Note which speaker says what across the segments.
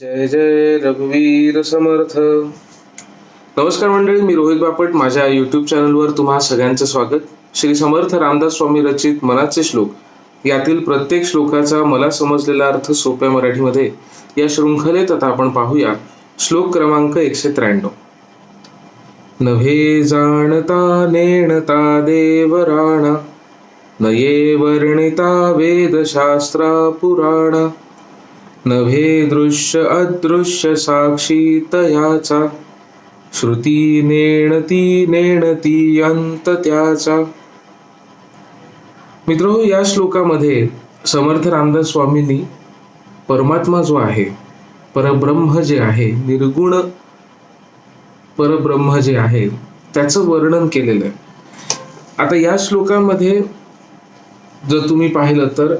Speaker 1: जय जय रघुवीर समर्थ. नमस्कार मंडळी, मी रोहित बापट. माझ्या युट्यूब चॅनलवर तुम्हा सगळ्यांचं स्वागत. श्री समर्थ रामदास स्वामी रचित मनाचे श्लोक यातील प्रत्येक श्लोकाचा मला समजलेला अर्थ सोप्या मराठीमध्ये या शृंखलेत आता आपण पाहूया. श्लोक क्रमांक 193. नभे जाणता नेणता देवराणा, नये वर्णिता वेदशास्त्रा पुराणा, नभे दृश्य अदृश्य साक्षी तयाचा, श्रुती नेणती अंत त्याचा. मित्रहो, या श्लोकामध्ये समर्थ रामदास स्वामींनी परमात्मा जो आहे, परब्रह्म जे आहे, निर्गुण परब्रह्म जे आहे त्याचं वर्णन केलेलं आहे. आता या श्लोकामध्ये जर तुम्ही पाहिलं तर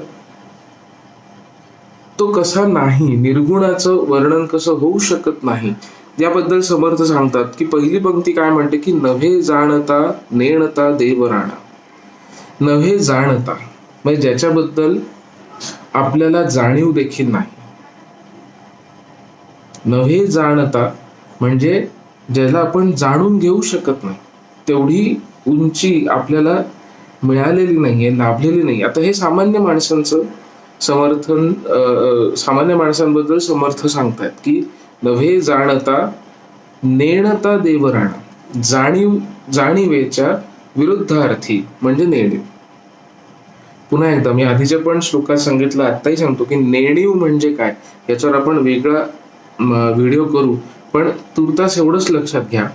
Speaker 1: तो कसा नाही, निर्गुणाचं वर्णन कसं होऊ शकत नाही याबद्दल समर्थ सांगतात की पहिली पंक्ती काय म्हणते की नभे जाणता नेणता देवराणा. नभे जाणता म्हणजे ज्याच्याबद्दल आपल्याला जाणीव देखील नाही. नभे जाणता म्हणजे ज्याला आपण जाणून घेऊ शकत नाही, तेवढी उंची आपल्याला मिळालेली नाहीये, लाभलेली नाही. आता हे सामान्य माणसांचं समर्थन, सामान्य माणसांबद्दल समर्थ सांगतात की नभे जाणता नेणता देवराणा. जाणीवेच्या विरुद्धार्थी म्हणजे नेणीव. पुन्हा एकदा मी आधीच्या पण श्लोकात सांगितलं, आत्ताही सांगतो की नेणीव म्हणजे काय याच्यावर आपण वेगळा व्हिडिओ करू. पण तुर्तास एवढंच लक्षात घ्या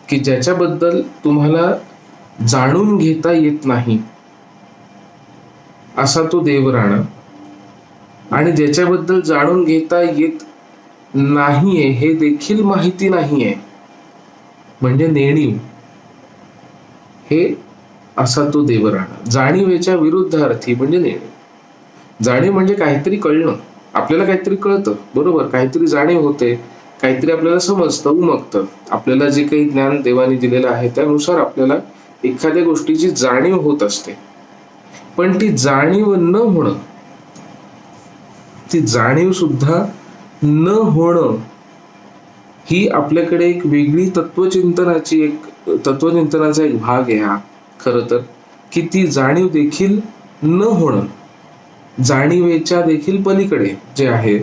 Speaker 1: की ज्याच्याबद्दल तुम्हाला जाणून घेता येत नाही असा तो देवराणा, आणि ज्याच्याबद्दल जाणून घेता येत नाहीये हे देखील माहिती नाहीये म्हणजे नेणीव, हे असा तो देवराणा. जाणीवेच्या विरुद्धार्थी म्हणजे नेणीव. जाणीव म्हणजे काहीतरी कळणं, आपल्याला काहीतरी कळतं, बरोबर, काहीतरी जाणीव होते, काहीतरी आपल्याला समजतं, उमगतं. आपल्याला जे काही ज्ञान देवाने दिलेलं आहे त्यानुसार आपल्याला एखाद्या गोष्टीची जाणीव होत असते. पण ती जाणीव न होणं, ती जाणीव सुद्धा न होणं ही आपल्याकडे एक वेगळी तत्वचिंतनाचा एक भाग आहे हा. खरं तर की ती जाणीव देखील न होणं, जाणीवेच्या देखील पलीकडे जे आहे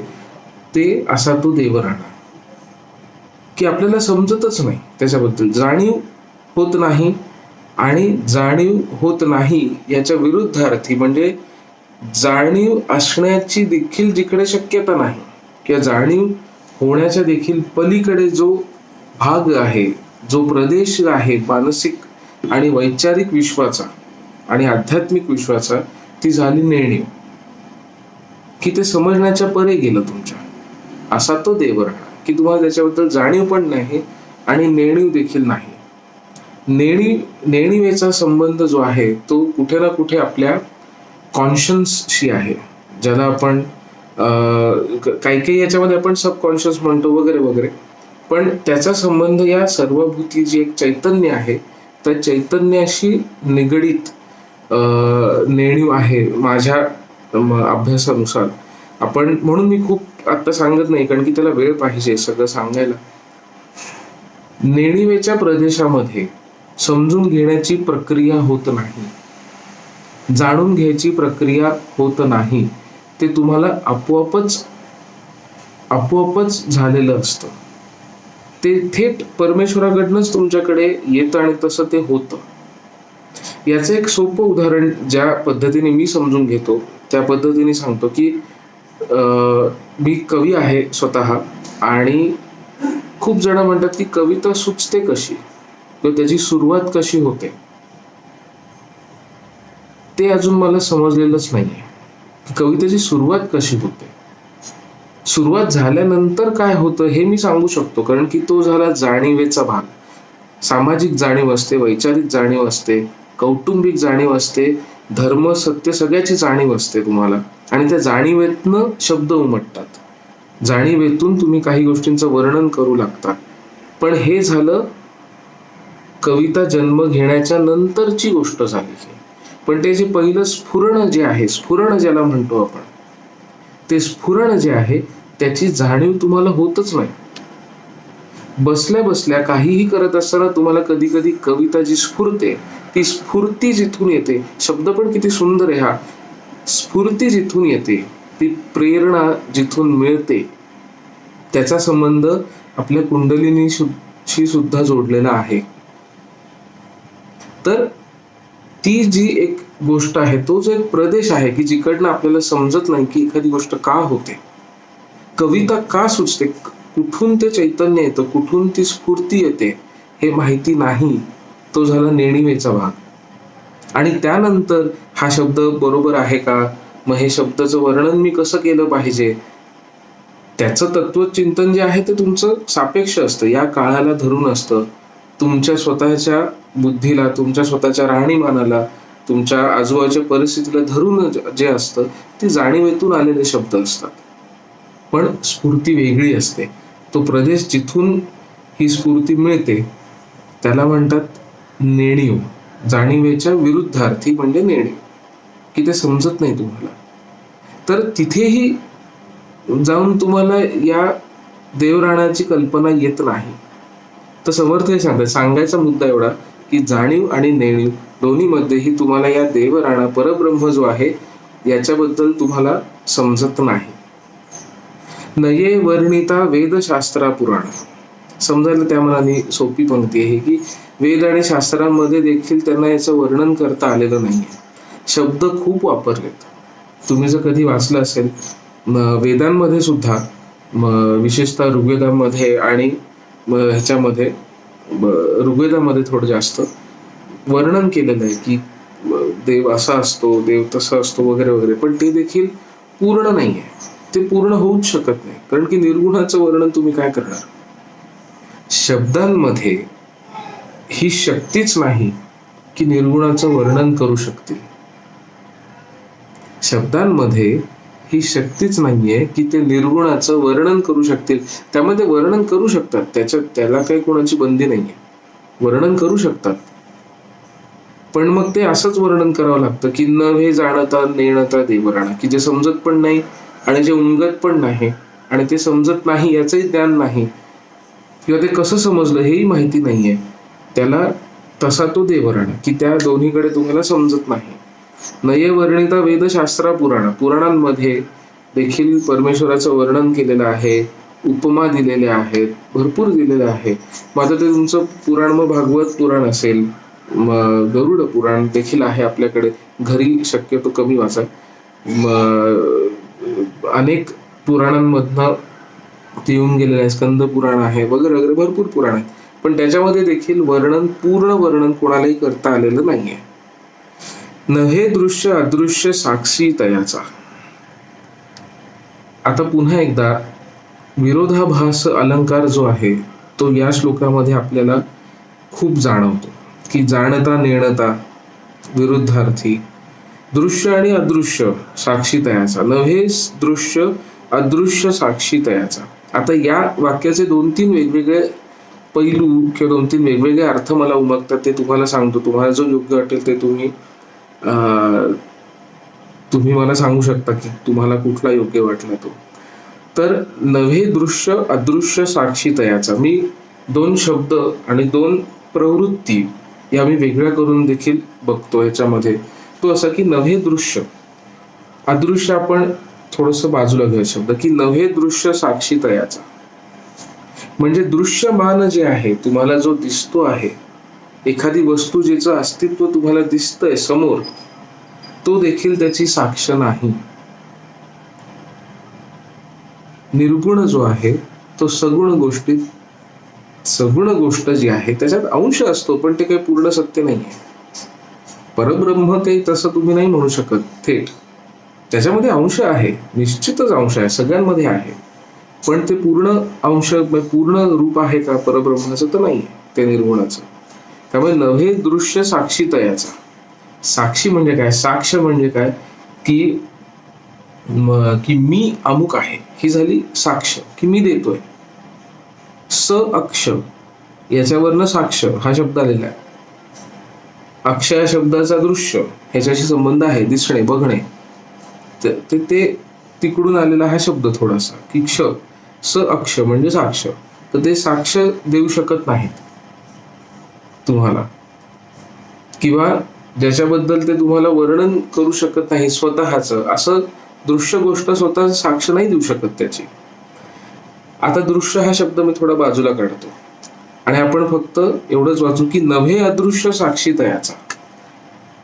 Speaker 1: ते असा तो देवराणा, की आपल्याला समजतच नाही त्याच्याबद्दल. जाणीव होत नाही, आणि जाणीव होत नाही याच्या विरुद्धार्थी म्हणजे जाणीव असण्याची देखील जिकडे शक्यता नाही किंवा जाणीव होण्याच्या देखील पलीकडे जो भाग आहे, जो प्रदेश आहे मानसिक आणि वैचारिक विश्वाचा आणि आध्यात्मिक विश्वाचा, ती झाली नेणीव, की ते समजण्याच्या परे गेलं तुमच्या. असा तो देवराणा की तुम्हाला त्याच्याबद्दल जाणीव पण नाही आणि नेणीव देखील नाही. नेणीवेचा संबंध जो आहे तो कुठे ना कुठे आपल्या कॉन्शियसशी आहे, ज्याला आपण काही काही याच्यामध्ये आपण सबकॉन्शियस म्हणतो वगैरे वगैरे. पण त्याचा संबंध या सर्वभूती जी एक चैतन्य आहे त्या चैतन्याशी निगडीत नेणीव आहे माझ्या अभ्यासानुसार. आपण म्हणून मी खूप आता सांगत नाही, कारण की त्याला वेळ पाहिजे सगळं सांगायला. नेणीवेच्या प्रदेशामध्ये समजून घेण्याची प्रक्रिया होत नाही, जाणून घ्यायची प्रक्रिया होत नाही. ते तुम्हाला आपोआपच झालेलं असतं. ते थेट परमेश्वराकडनंच तुमच्याकडे येतं आणि तसं ते होतं. याचं एक सोपं उदाहरण ज्या पद्धतीने मी समजून घेतो त्या पद्धतीने सांगतो की मी कवी आहे स्वतः, आणि खूप जण म्हणतात की कविता सुचते कशी किंवा त्याची सुरुवात कशी होते, ते अजून मला समजलेलंच नाहीये. कवितेची सुरुवात कशी होते, सुरुवात झाल्यानंतर काय होतं हे मी सांगू शकतो, कारण की तो झाला जाणीवेचा भाग. सामाजिक जाणीव असते, वैचारिक जाणीव असते, कौटुंबिक जाणीव असते, धर्म सत्य सगळ्याची जाणीव असते तुम्हाला, आणि त्या जाणीवेतनं शब्द उमटतात. जाणीवेतून तुम्ही काही गोष्टींचं वर्णन करू लागता. पण हे झालं कविता जन्म घेण्याच्या नंतरची गोष्ट झाली. पण ते जे पहिलं स्फुरण जे आहे, स्फुरण ज्याला म्हणतो आपण, ते स्फुरण जे आहे त्याची जाणीव तुम्हाला होतच नाही. बसल्या बसल्या काहीही करत असताना तुम्हाला कधी कधी कविता जी स्फुरते, ती स्फूर्ती जिथून येते, शब्द पण किती सुंदर आहे हा, स्फूर्ती जिथून येते, ती प्रेरणा जिथून मिळते, त्याचा संबंध आपल्या कुंडलिनीशी सुद्धा जोडलेला आहे. तर ती जी एक गोष्ट आहे, तो जो एक प्रदेश आहे की जिकडनं आपल्याला समजत नाही की एखादी गोष्ट का होते, कविता का सुचते, कुठून ते चैतन्य येतं, कुठून ती स्फूर्ती येते, हे माहिती नाही. तो झाला नेणिवेचा भाग. आणि त्यानंतर हा शब्द बरोबर आहे का, मग हे शब्दाचं वर्णन मी कसं केलं पाहिजे, त्याचं तत्वचिंतन जे आहे ते तुमचं सापेक्ष असतं, या काळाला धरून असतं. तुमच्या स्वतःच्या बुद्धीला, तुमच्या स्वतःच्या राहणीमानाला, तुमच्या आजूबाजूच्या परिस्थितीला धरून जे असतं ते जाणीवेतून आलेले शब्द असतात. पण स्फूर्ती वेगळी असते. तो प्रदेश जिथून ही स्फूर्ती मिळते त्याला म्हणतात नेणीव. जाणीवेच्या विरुद्धार्थी म्हणजे नेणीव, की ते समजत नाही तुम्हाला. तर तिथेही जाऊन तुम्हाला या देवराणाची कल्पना येत नाही. तर समर्थ हे सांगायचा मुद्दा एवढा की जाणीव आणि नेणीव दोन्हीमध्येही तुम्हाला या देवराणा परब्रह्म जो आहे याच्याबद्दल तुम्हाला समजत नाही. नये वर्णिता वेदशास्त्रा पुराण. समजायला त्या मनाने सोपी पंक्ती आहे की वेद आणि शास्त्रांमध्ये देखील त्यांना याचं वर्णन करता आलेलं नाहीये. शब्द खूप वापरलेत. तुम्ही जर कधी वाचलं असेल वेदांमध्ये सुद्धा, विशेषतः ऋग्वेदामध्ये आणि ह्याच्यामध्ये, ऋग्वेदामध्ये थोडं जास्त वर्णन केलेलं आहे की देव असा असतो, देव तसा असतो वगैरे वगैरे, पण ते देखील पूर्ण नाहीये. ते पूर्ण होऊच शकत नाही, कारण की निर्गुणाचं वर्णन तुम्ही काय करणार. शब्दांमध्ये ही शक्तीच नाही की निर्गुणाचं वर्णन करू शकतील. शब्दांमध्ये ही शक्तीच नाहीये की ते निर्गुणाचं वर्णन करू शकतील. त्यामध्ये वर्णन करू शकतात, त्याला काही कोणाची बंदी नाहीये, वर्णन करू शकतात. पण मग ते असंच वर्णन करावं लागतं की नव्हे जाणता नेणता देवराणा, की जे समजत पण नाही आणि जे उमगत पण नाही, आणि ते समजत नाही याचंही ज्ञान नाही, किंवा ते कसं समजलं हेही माहिती नाहीये, त्याला तसा तो देवराणा, की त्या दोन्हीकडे तुम्हाला समजत नाही. नये वर्णिता वेदशास्त्रा पुराण. पुराणांमध्ये देखील परमेश्वराचं वर्णन केलेलं आहे, उपमा दिलेल्या आहेत, भरपूर दिलेलं आहे. मग आता ते तुमचं पुराण, मग भागवत पुराण असेल, गरुड पुराण देखील आहे आपल्याकडे, घरी शक्यतो कमी वाचा. अनेक पुराणांमधनं ते येऊन गेलेलं आहे, स्कंद पुराण आहे वगैरे वगैरे, भरपूर पुराण आहेत. पण त्याच्यामध्ये देखील पूर्ण वर्णन कोणालाही करता आलेलं नाहीये. नव्हे दृश्य अदृश्य साक्षी तयाचा. आता पुन्हा एकदा विरोधाभास अलंकार जो आहे तो या श्लोकामध्ये आपल्याला खूप जाणवतो, की जाणता नेणता विरुद्धार्थी, दृश्य आणि अदृश्य साक्षी तयाचा. नव्हे दृश्य अदृश्य साक्षी तयाचा. आता या वाक्याचे 2-3 वेगवेगळे पैलू किंवा 2-3 वेगवेगळे अर्थ मला उमगतात, ते तुम्हाला सांगतो. तुम्हाला जो योग्य वाटेल ते तुम्ही मला सांगू शकता की तुम्हाला कुठला योग्य वाटला तो. तर नव्हे दृश्य अदृश्य साक्षी तयाचा, मी 2 शब्द आणि 2 प्रवृत्ती या मी वेगळ्या करून देखील बघतो याच्यामध्ये. तो असा की नव्हे दृश्य, अदृश्य आपण थोडस बाजूला घेऊ शब्द, की नव्हे दृश्य साक्षी तयाचा. म्हणजे दृश्यमान जे आहे, तुम्हाला जो दिसतो आहे, एखादी वस्तू जिचं अस्तित्व तुम्हाला दिसतंय समोर, तो देखील त्याची साक्ष नाही. निर्गुण जो आहे तो सगुण गोष्ट जी आहे त्याच्यात अंश असतो, पण ते काही पूर्ण सत्य नाहीये. परब्रह्म काही तसं तुम्ही नाही म्हणू शकत थेट. त्याच्यामध्ये अंश आहे, निश्चितच अंश आहे, सगळ्यांमध्ये आहे, पण ते पूर्ण अंश, पूर्ण रूप आहे का परब्रह्माचं, तर नाही ते निर्गुणाचं. त्यामुळे नव्हे दृश्य साक्षी तयाचा. साक्षी म्हणजे काय, साक्ष म्हणजे काय, की मी अमुक आहे, ही झाली साक्ष, की मी देतोय. स अक्ष याच्यावरनं साक्ष हा शब्द आलेला आहे. अक्ष या शब्दाचा दृश्य ह्याच्याशी संबंध आहे, दिसणे, बघणे. ते तिकडून आलेला हा शब्द थोडासा की क्ष, स अक्ष म्हणजे साक्ष. तर ते साक्ष देऊ शकत नाहीत तुम्हाला, किंवा ज्याच्याबद्दल ते तुम्हाला वर्णन करू शकत नाही स्वतःच, असं दृश्य गोष्ट स्वतः साक्ष नाही देऊ शकत त्याची. आता दृश्य हा शब्द मी थोडा बाजूला काढतो आणि आपण फक्त एवढंच वाचू की नव्हे अदृश्य साक्षी तयाचा.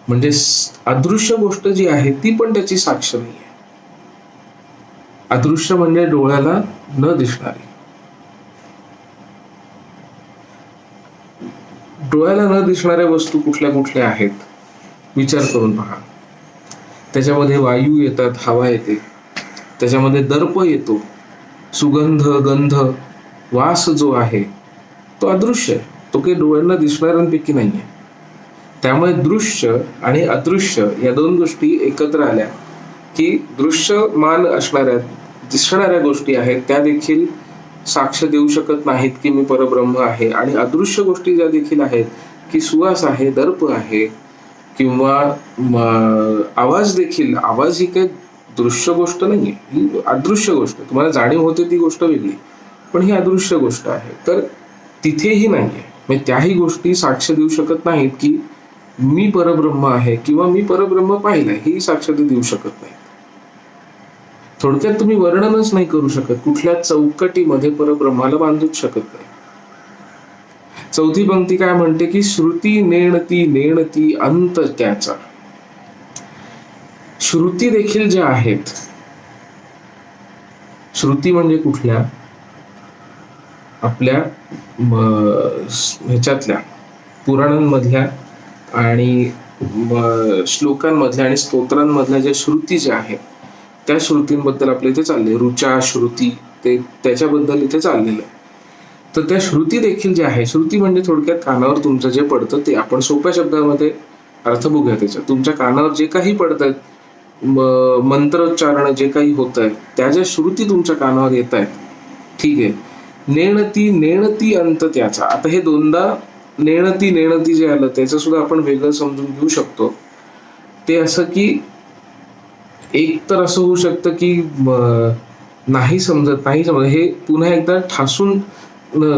Speaker 1: म्हणजे अदृश्य गोष्ट जी आहे ती पण त्याची साक्ष नाही आहे. अदृश्य म्हणजे डोळ्याला न दिसणारी. डोळ्याला न दिसणाऱ्या वस्तू कुठल्या कुठल्या आहेत विचार करून पहा. त्याच्यामध्ये वायू येतात, हवा येते, त्याच्यामध्ये दर्प येतो, सुगंध, गंध, वास जो आहे तो अदृश्य आहे, तो काही डोळ्यांना दिसणाऱ्यांपैकी नाही आहे. त्यामुळे दृश्य आणि अदृश्य या दोन गोष्टी एकत्र आल्या की दृश्यमान असणाऱ्या दिसणाऱ्या गोष्टी आहेत त्या देखील साक्ष देऊ शकत नाहीत की मी परब्रह्म आहे. आणि अदृश्य गोष्टी ज्या देखील आहेत की सुवास आहे, दर्प आहे, किंवा आवाज देखील, आवाज ही काही दृश्य गोष्ट नाहीये, ही अदृश्य गोष्ट. तुम्हाला जाणीव होते ती गोष्ट वेगळी, पण ही अदृश्य गोष्ट आहे. तर तिथेही नाहीये, म्हणजे त्याही गोष्टी साक्ष देऊ शकत नाहीत की मी परब्रह्म आहे किंवा मी परब्रह्म पाहिलंय, ही साक्ष देऊ शकत नाही. थोडक्यात तुम्ही वर्णनच नाही करू शकत, कुठल्या चौकटीमध्ये परब्रह्माला बांधूच शकत नाही. चौथी पंक्ती काय म्हणते की श्रुती नेणती नेणती अंत त्याचा. श्रुती देखील ज्या आहेत, श्रुती म्हणजे कुठल्या, आपल्या ह्याच्यातल्या पुराणांमधल्या आणि श्लोकांमधल्या आणि स्तोत्रांमधल्या ज्या श्रुती ज्या आहेत त्या श्रुतींबद्दल आपल्या इथे चालले. ऋचा श्रुती, ते त्याच्याबद्दल इथे चाललेलं आहे. तर त्या श्रुती देखील ज्या आहे, श्रुती म्हणजे थोडक्यात कानावर तुमचं जे पडतं ते, आपण सोप्या शब्दामध्ये अर्थ बघूया त्याच्या. तुमच्या कानावर जे काही पडत आहेत, मंत्रोच्चारण जे काही होत आहे, त्या ज्या श्रुती तुमच्या कानावर येत आहेत, ठीक आहे. नेणती नेणती अंत त्याचा. आता हे दोनदा नेणती नेणती जे आलं त्याचं सुद्धा आपण वेगळं समजून घेऊ शकतो. ते असं की एक तर असं होऊ शकतं की नाही समजत, हे पुन्हा एकदा ठासून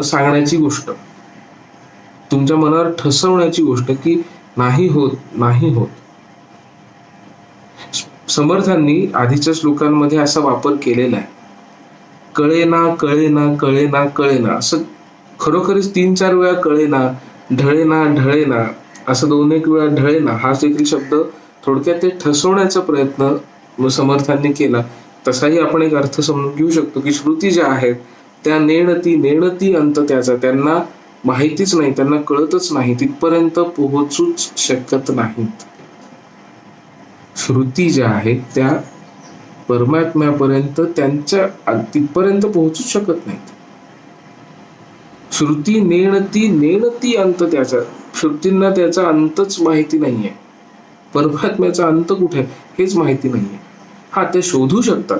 Speaker 1: सांगण्याची गोष्ट, तुमच्या मनावर ठसवण्याची गोष्ट की नाही होत, नाही होत. समर्थांनी आधीच्या श्लोकांमध्ये असा वापर केलेला आहे, कळेना कळेना कळेना कळेना, असं खरोखरीच 3-4 वेळा कळेना, ढळेना ढळेना, असं 2-1 वेळा ढळेना, हा देखील शब्द थोडक्यात ते ठसवण्याचा प्रयत्न समर्थांनी केला. तसाही आपण एक अर्थ समजून घेऊ शकतो की श्रुती ज्या आहेत त्या नेणती नेणती अंत त्याचा, त्यांना माहितीच नाही, त्यांना कळतच नाही, तिथपर्यंत पोहोचूच शकत नाहीत. श्रुती ज्या आहेत त्या परमात्म्यापर्यंत त्यांच्या तिथपर्यंत पोहोचूच शकत नाहीत. श्रुती नेणती नेणती अंत त्याचा, श्रुतींना त्याचा अंतच माहिती नाहीये, परमात्म्याचा अंत कुठे हेच माहिती नाहीये. हा, ते शोधू शकतात,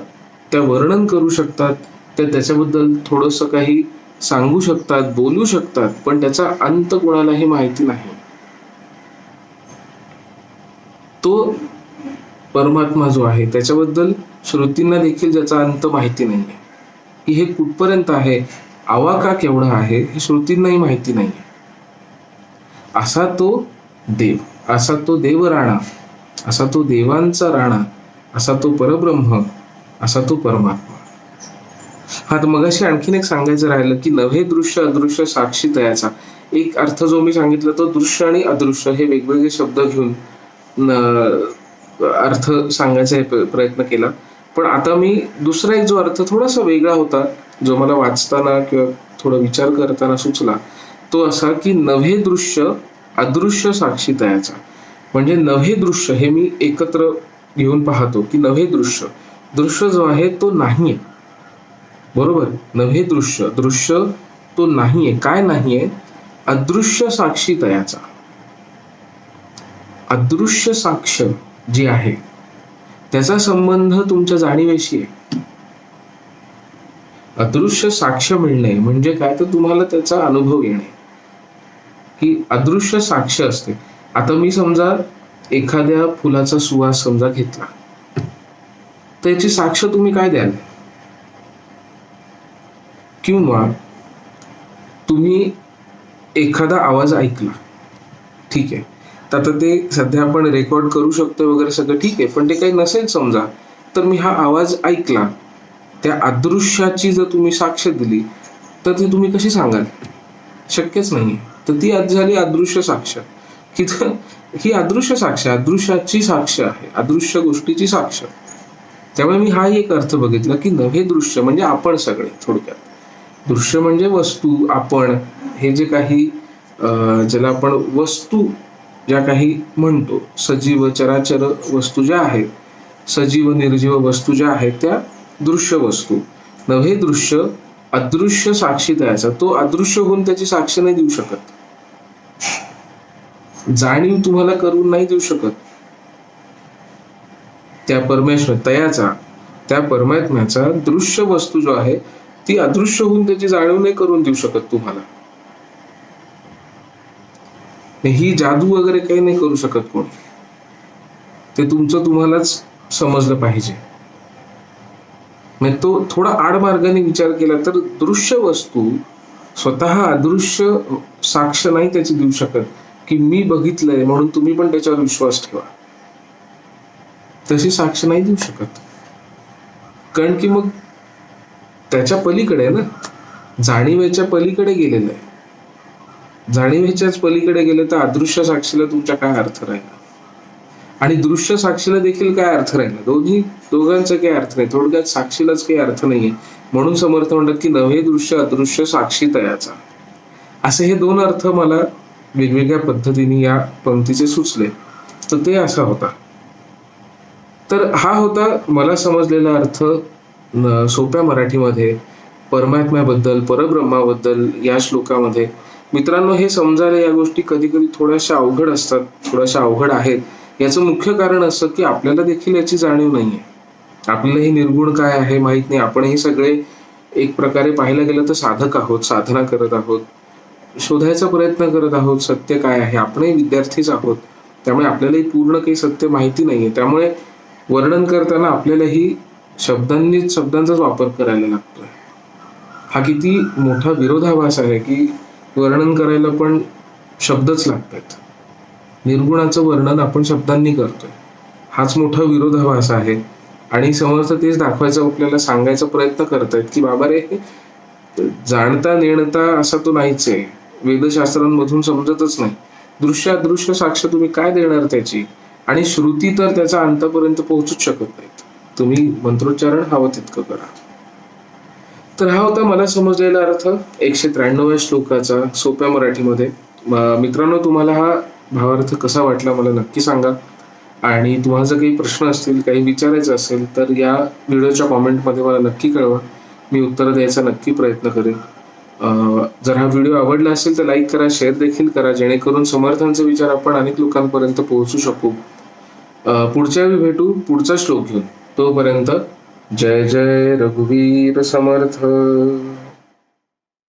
Speaker 1: त्या वर्णन करू शकतात, त्याच्याबद्दल थोडंसं काही सांगू शकतात, बोलू शकतात, पण त्याचा अंत कोणालाही माहिती नाही. तो परमात्मा जो आहे त्याच्याबद्दल श्रुतींना देखील ज्याचा अंत माहिती नाहीये, की हे कुठपर्यंत आहे, आवाका केवढा आहे, हे श्रुतींनाही माहिती नाहीये. असा तो देव, असा तो देवराणा, असा तो देवांचा राणा, असा तो परब्रह्म, असा तो परमात्मा. हा, तर मगाशी आणखीन एक सांगायचं राहिलं की नव्हे दृश्य अदृश्य साक्षी तयाचा. एक अर्थ जो मी सांगितला तो दृश्य आणि अदृश्य हे वेगवेगळे शब्द घेऊन अर्थ सांगायचा प्रयत्न केला. पण आता मी दुसरा एक जो अर्थ थोडासा वेगळा होता, जो मला वाचताना किंवा थोडा विचार करताना सुचला, तो असा की नव्हे दृश्य अदृश्य साक्षी तयाचा. म्हणजे नव्हे दृश्य हे मी एकत्र घेऊन पाहतो की नव्हे दृश्य, दृश्य जो आहे तो नाहीये, बरोबर. नव्हे दृश्य, दृश्य तो नाहीये. काय नाहीये? अदृश्य साक्षी तयाचा. अदृश्य साक्ष जी आहे त्याचा संबंध तुमच्या जाणीवेशी आहे. अदृश्य साक्ष मिळणे म्हणजे काय, तर तुम्हाला त्याचा अनुभव येणे, ही अदृश्य साक्ष असते. आता मी समजा एखाद्या फुलाचा सुवास समजा घेतला, तर तर याची साक्ष तुम्ही काय द्याल? किंवा तुम्ही एखादा आवाज ऐकला, ठीक आहे, तर आता ते सध्या आपण रेकॉर्ड करू शकतो वगैरे सगळं ठीक आहे, पण ते काही नसेल समजा, तर मी हा आवाज ऐकला, त्या अदृश्याची जर तुम्ही साक्ष दिली तर ती तुम्ही कशी सांगाल? शक्यच नाही. तर ती आज झाली अदृश्य साक्ष. ही अदृश्य साक्ष, अदृश्याची साक्ष आहे, अदृश्य गोष्टीची साक्ष. त्यामुळे मी हा एक अर्थ बघितला की नवे दृश्य म्हणजे आपण सगळे. थोडक्यात दृश्य म्हणजे वस्तू, आपण, हे जे काही ज्याला आपण वस्तू ज्या काही म्हणतो, सजीव चराचर वस्तू ज्या आहेत, सजीव निर्जीव वस्तू ज्या आहेत, त्या दृश्य वस्तू. नवे दृश्य अदृश्य साक्षी द्यायचा. तो अदृश्य होऊन त्याची साक्ष नाही देऊ शकत, जाणीव तुम्हाला करून नाही देऊ शकत. त्या परमेश्वर तयाचा, त्या परमात्म्याचा दृश्य वस्तू जो आहे ती अदृश्य होऊन त्याची जाणीव नाही करून देऊ शकत तुम्हाला. ही जादू वगैरे काही नाही करू शकत कोणी. ते तुमचं तुम्हालाच समजलं पाहिजे. म्हणजे तो थोडा आडमार्गाने विचार केला तर दृश्य वस्तू स्वतः अदृश्य साक्ष नाही त्याची देऊ शकत की मी बघितलंय म्हणून तुम्ही पण त्याच्यावर विश्वास ठेवा. तशी साक्ष नाही देऊ शकत. कारण की मग त्याच्या पलीकडे आहे ना, जाणीवेच्या पलीकडे गेलेलं आहे. जाणीवेच्याच पलीकडे गेले तर अदृश्य साक्षीला तुमचा काय अर्थ राहिला, आणि दृश्य साक्षीला देखील काय अर्थ राहिला? दोघांचा काही अर्थ नाही. थोडक्यात साक्षीलाच काही अर्थ नाहीये. म्हणून समर्थ म्हणतात की नवे दृश्य अदृश्य साक्षी तयाचा. असे हे दोन अर्थ मला वेगवेगळ्या पद्धतीने या पंक्तीचे सुचले. तर ते असा होता. तर हा होता मला समजलेला अर्थ सोप्या मराठीमध्ये परमात्म्याबद्दल, परब्रह्माबद्दल या श्लोकामध्ये. मित्रांनो, हे समजायला या गोष्टी कधी कधी थोड्याशा अवघड असतात, थोड्याशा अवघड आहेत. याचं मुख्य कारण असं की आपल्याला देखील याची जाणीव नाहीये. आपल्याला हे निर्गुण काय आहे माहित नाही. आपणही सगळे एक प्रकारे पाहायला गेलं तर साधक आहोत, साधना करत आहोत, शोधायचा प्रयत्न करत आहोत सत्य काय आहे. आपणही विद्यार्थीच आहोत, त्यामुळे आपल्यालाही पूर्ण काही सत्य माहिती नाहीये. त्यामुळे वर्णन करताना आपल्यालाही शब्दांचाच वापर करायला लागतोय. हा किती मोठा विरोधाभास आहे की वर्णन करायला पण शब्दच लागतात. निर्गुणाचं वर्णन आपण शब्दांनी करतोय, हाच मोठा विरोधाभास आहे. आणि समर्थ तेच दाखवायचं, आपल्याला सांगायचा प्रयत्न करतायत की बाबा रे, जाणता नेणता असा तो नाहीच आहे, वेदशास्त्रांमधून समजतच नाही. दृश्य अदृश्य साक्ष तुम्ही काय देणार त्याची? आणि श्रुती तर त्याचा अंतापर्यंत पोहोचूच शकत नाहीत. तुम्ही मंत्रोच्चारण हवं तितकं करा. तर हा होता मला समजलेला अर्थ 193व्या श्लोकाचा सोप्या मराठीमध्ये. मित्रांनो, तुम्हाला हा भावार्थ कसा वाटला मला नक्की सांगा. आणि तुम्हाला जर काही प्रश्न असतील, काही विचारायचं असेल तर या व्हिडिओच्या कॉमेंटमध्ये मला नक्की कळवा. मी उत्तर द्यायचा नक्की प्रयत्न करेन. जर हा व्हिडिओ आवडला असेल तर लाईक करा, शेअर देखील करा, जेणेकरून समर्थांचे विचार आपण अनेक लोकांपर्यंत पोहोचू शकू. पुढच्या वेळी भेटू पुढचा श्लोक घेऊन. तोपर्यंत जय जय रघुवीर समर्थ.